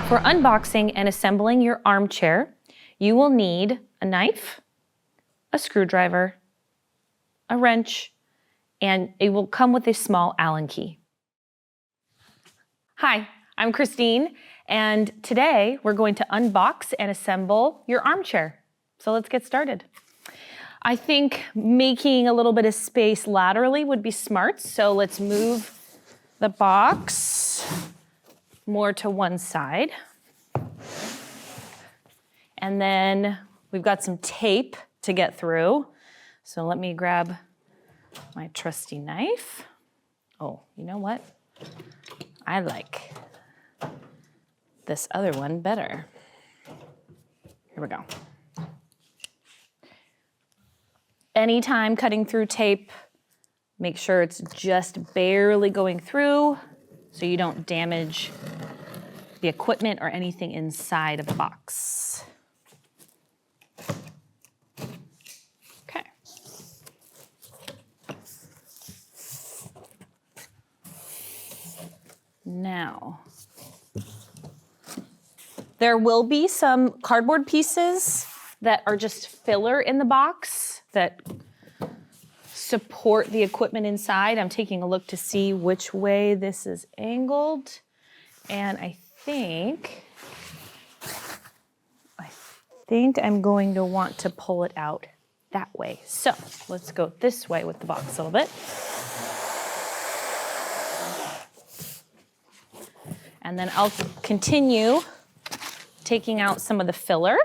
For unboxing and assembling your armchair, you will need a knife, a screwdriver, a wrench, and it will come with a small Allen key. Hi, I'm Christine, and today we're going to unbox and assemble your armchair. So let's get started. I think making a little bit of space laterally would be smart, so let's move the box more to one side. And then we've got some tape to get through. So let me grab my trusty knife. Oh, you know what? I like this other one better. Here we go. Anytime cutting through tape, make sure it's just barely going through so you don't damage the equipment or anything inside of the box. Okay. Now, there will be some cardboard pieces that are just filler in the box that support the equipment inside. I'm taking a look to see which way this is angled, and I think I'm going to want to pull it out that way. So let's go this way with the box a little bit. And then I'll continue taking out some of the filler,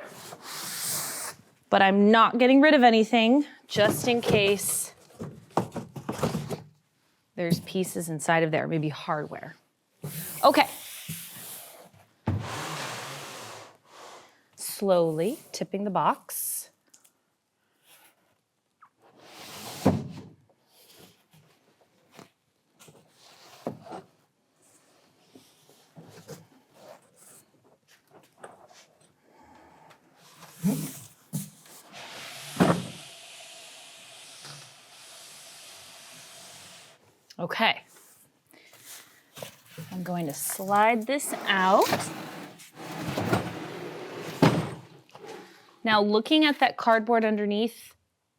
but I'm not getting rid of anything just in case there's pieces inside of there, maybe hardware. Okay. Slowly tipping the box. Okay. I'm going to slide this out. Now, looking at that cardboard underneath,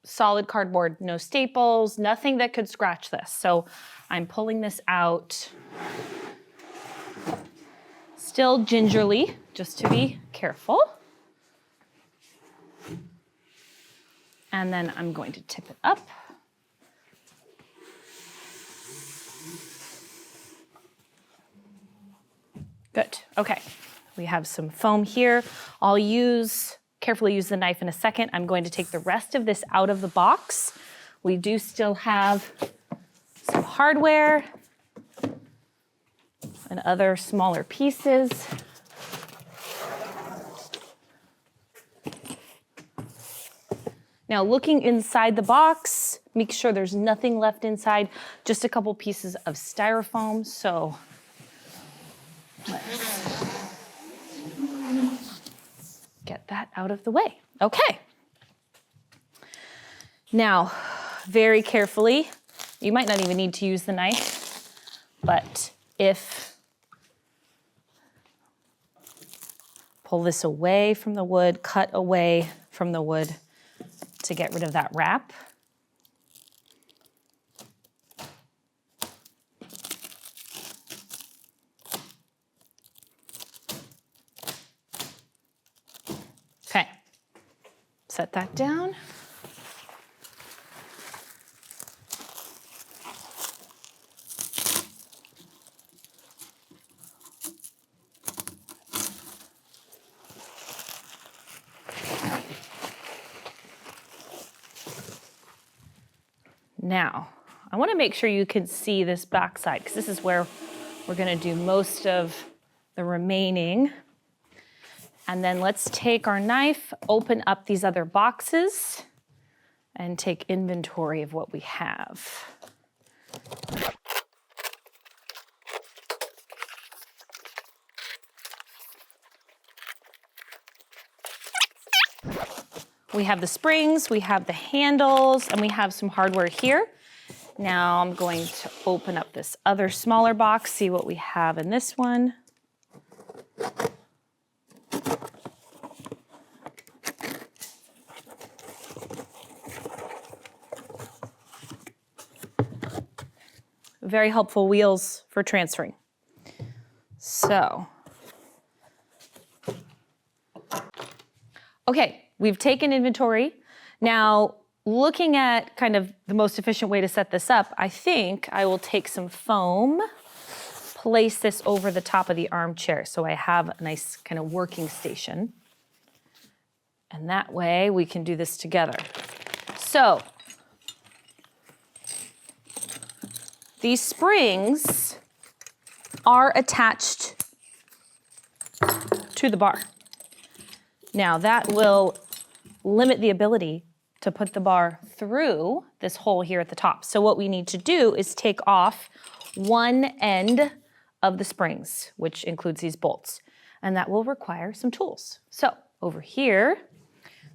solid cardboard, no staples, nothing that could scratch this. So I'm pulling this out still gingerly, just to be careful. And then I'm going to tip it up. Good, okay. We have some foam here. I'll carefully use the knife in a second. I'm going to take the rest of this out of the box. We do still have some hardware and other smaller pieces. Now, looking inside the box, make sure there's nothing left inside, just a couple pieces of styrofoam. So let's get that out of the way. Okay. Now, very carefully, you might not even need to use the knife, but pull this away from the wood, cut away from the wood to get rid of that wrap. Okay, set that down. Now, I want to make sure you can see this back side because this is where we're going to do most of the remaining. And then let's take our knife, open up these other boxes, and take inventory of what we have. We have the springs, we have the handles, and we have some hardware here. Now I'm going to open up this other smaller box, see what we have in this one. very helpful wheels for transferring. So, okay, we've taken inventory. Now, looking at kind of the most efficient way to set this up, I think I will take some foam, place this over the top of the armchair so I have a nice kind of working station. And that way we can do this together. So, these springs are attached to the bar. Now that will limit the ability to put the bar through this hole here at the top. So what we need to do is take off one end of the springs, which includes these bolts, and that will require some tools. So over here,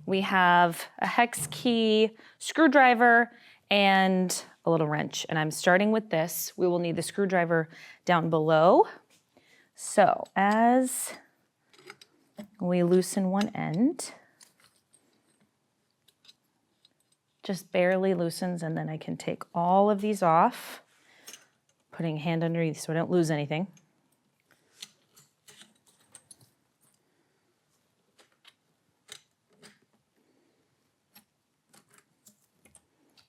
we have a hex key, screwdriver, and a little wrench. And I'm starting with this. We will need the screwdriver down below. So as we loosen one end, just barely loosens, and then I can take all of these off, putting a hand underneath so I don't lose anything.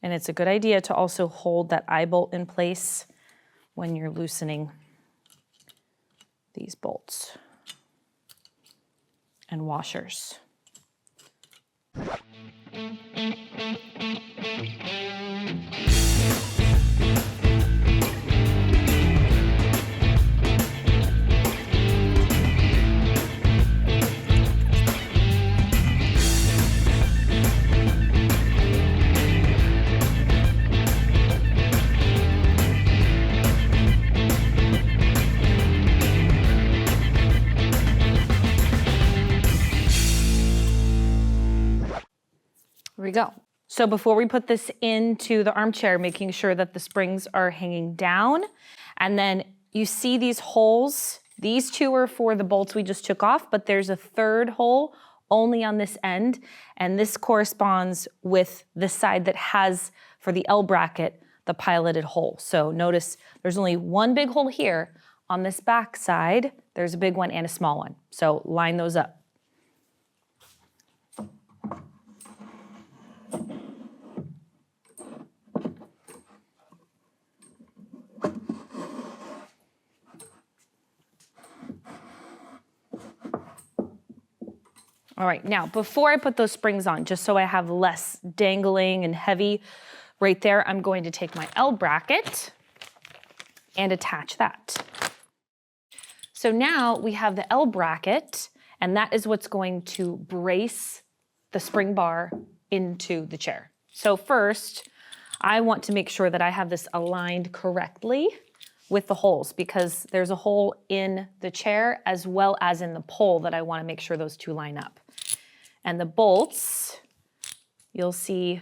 And it's a good idea to also hold that eye bolt in place when you're loosening these bolts and washers. Here we go. So before we put this into the armchair, making sure that the springs are hanging down, and then you see these holes, these two are for the bolts we just took off, but there's a third hole only on this end, and this corresponds with the side that has, for the L bracket, the piloted hole. So notice there's only one big hole here. On this back side, there's a big one and a small one. So line those up. All right, now before I put those springs on, just so I have less dangling and heavy right there, I'm going to take my L bracket and attach that. So now we have the L bracket, and that is what's going to brace the spring bar into the chair. So first, I want to make sure that I have this aligned correctly with the holes, because there's a hole in the chair as well as in the pole that I want to make sure those two line up. And the bolts, you'll see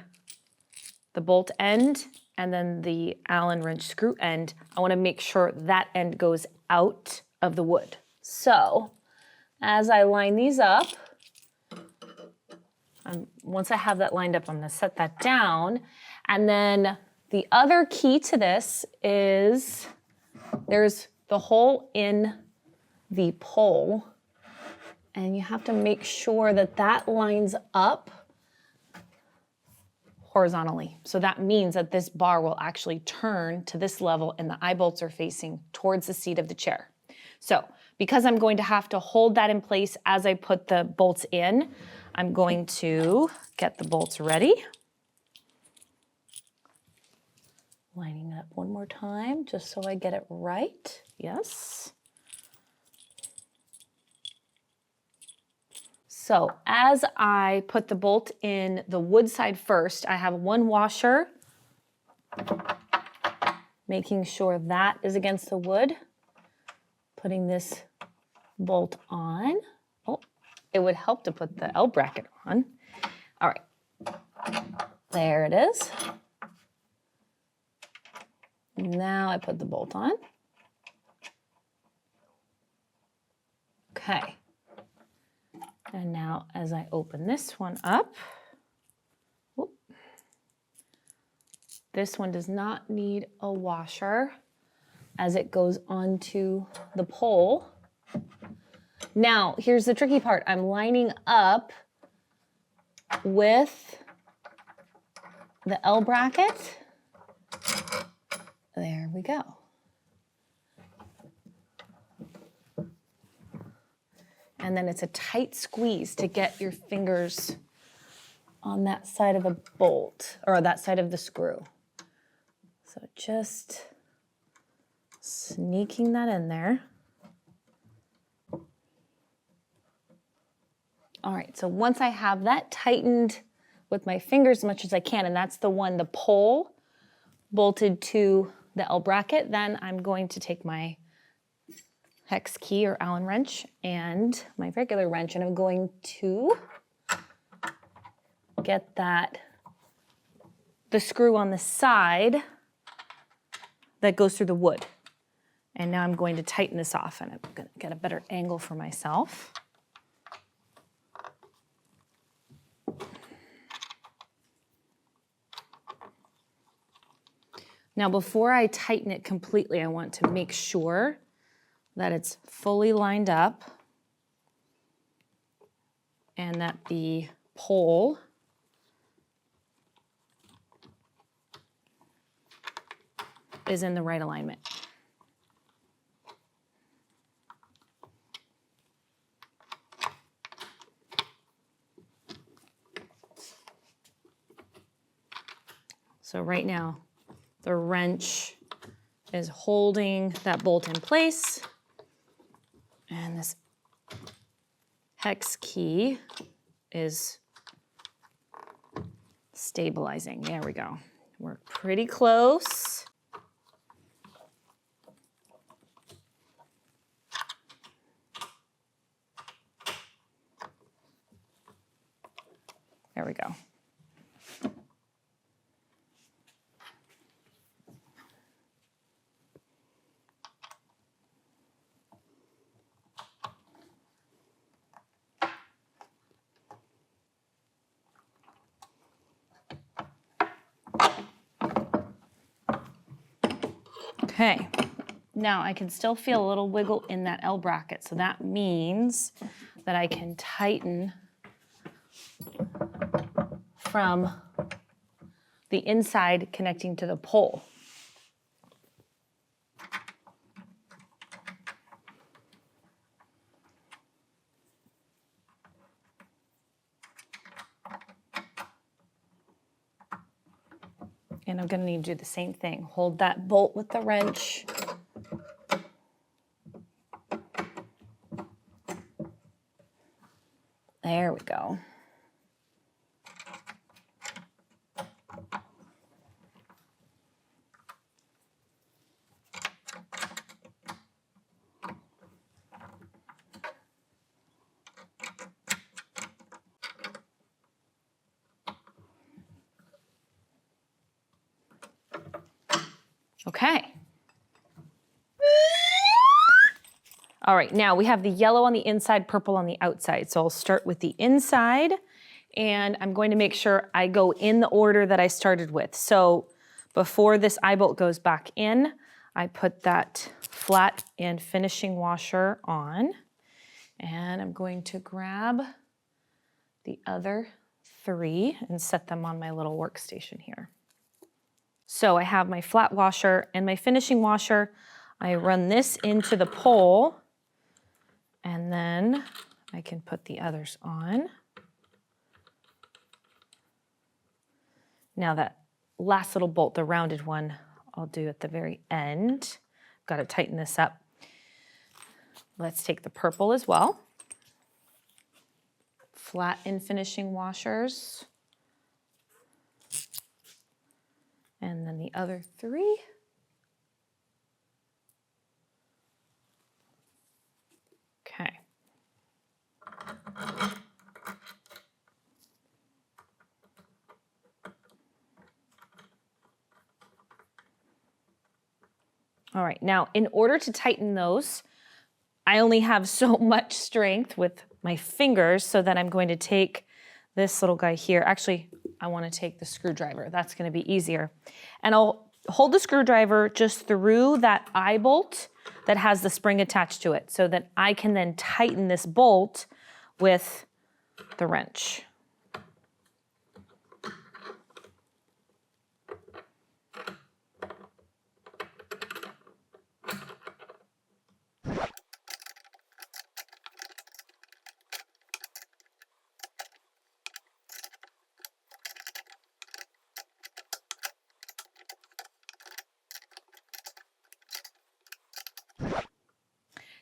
the bolt end and then the Allen wrench screw end. I want to make sure that end goes out of the wood. So as I line these up, once I have that lined up, I'm going to set that down. And then the other key to this is there's the hole in the pole, and you have to make sure that that lines up horizontally. So that means that this bar will actually turn to this level and the eye bolts are facing towards the seat of the chair. So because I'm going to have to hold that in place as I put the bolts in, I'm going to get the bolts ready. Lining it up one more time just so I get it right. Yes. So as I put the bolt in the wood side first, I have one washer, making sure that is against the wood, putting this bolt on. Oh, it would help to put the L bracket on. All right, there it is. Now I put the bolt on. Okay. And now as I open this one up, whoop, this one does not need a washer. as it goes onto the pole. Now, here's the tricky part. I'm lining up with the L bracket. There we go. And then it's a tight squeeze to get your fingers on that side of a bolt, or that side of the screw. So just sneaking that in there. All right, so once I have that tightened with my fingers as much as I can, and that's the one, the pole bolted to the L bracket, then I'm going to take my hex key or Allen wrench and my regular wrench, and I'm going to get the screw on the side that goes through the wood. And now I'm going to tighten this off, and I'm going to get a better angle for myself. Now, before I tighten it completely, I want to make sure that it's fully lined up and that the pole is in the right alignment. So right now, the wrench is holding that bolt in place, and this hex key is stabilizing. There we go. We're pretty close. There we go. Okay, now I can still feel a little wiggle in that L bracket, so that means that I can tighten from the inside connecting to the pole. And I'm going to need to do the same thing. Hold that bolt with the wrench. There we go. Okay. All right, now we have the yellow on the inside, purple on the outside. So I'll start with the inside, and I'm going to make sure I go in the order that I started with. So before this eye bolt goes back in, I put that flat and finishing washer on, and I'm going to grab the other three and set them on my little workstation here. So I have my flat washer and my finishing washer. I run this into the pole, and then I can put the others on. Now that last little bolt, the rounded one, I'll do at the very end. Got to tighten this up. Let's take the purple as well. Flat and finishing washers. And then the other three. Okay. All right, now in order to tighten those, I only have so much strength with my fingers, so that I'm going to take this little guy here. Actually, I want to take the screwdriver. That's going to be easier. And I'll hold the screwdriver just through that eye bolt that has the spring attached to it so that I can then tighten this bolt with the wrench.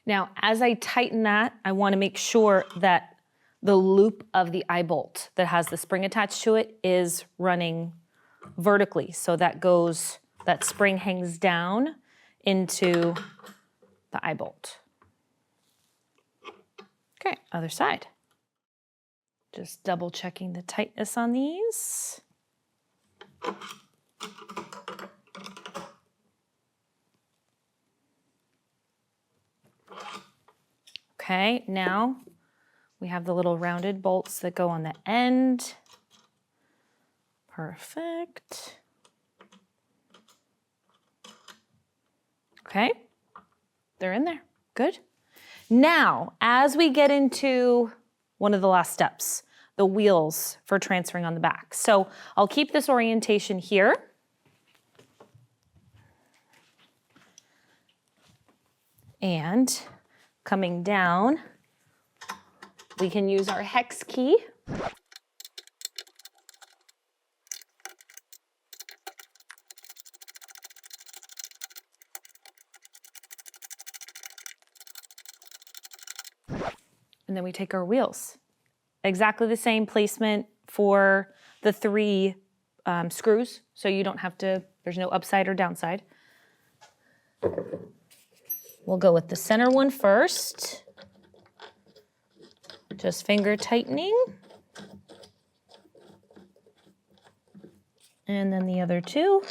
Now, as I tighten that, I want to make sure that the loop of the eye bolt that has the spring attached to it is running vertically. So that spring hangs down into the eye bolt. Okay, other side. Just double checking the tightness on these. Okay, now we have the little rounded bolts that go on the end. Perfect. Okay, they're in there. Good. Now, as we get into one of the last steps, the wheels for transferring on the back. So I'll keep this orientation here. And coming down, we can use our hex key. And then we take our wheels. Exactly the same placement for the 3 screws, so you don't have to, there's no upside or downside. We'll go with the center one first. Just finger tightening. And then the other 2.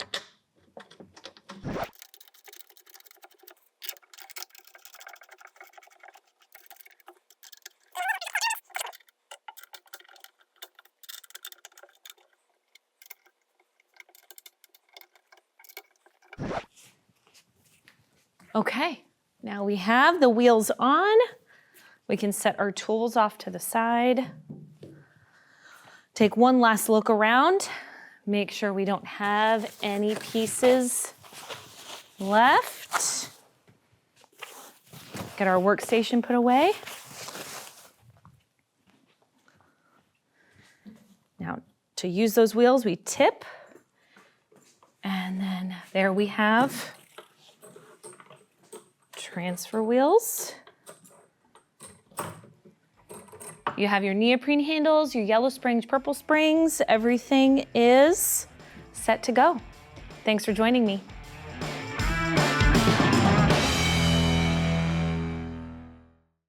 Okay, now we have the wheels on. We can set our tools off to the side. Take one last look around. Make sure we don't have any pieces left. Get our workstation put away. Now, to use those wheels, we tip. And then there we have transfer wheels. You have your neoprene handles, your yellow springs, purple springs. Everything is set to go. Thanks for joining me.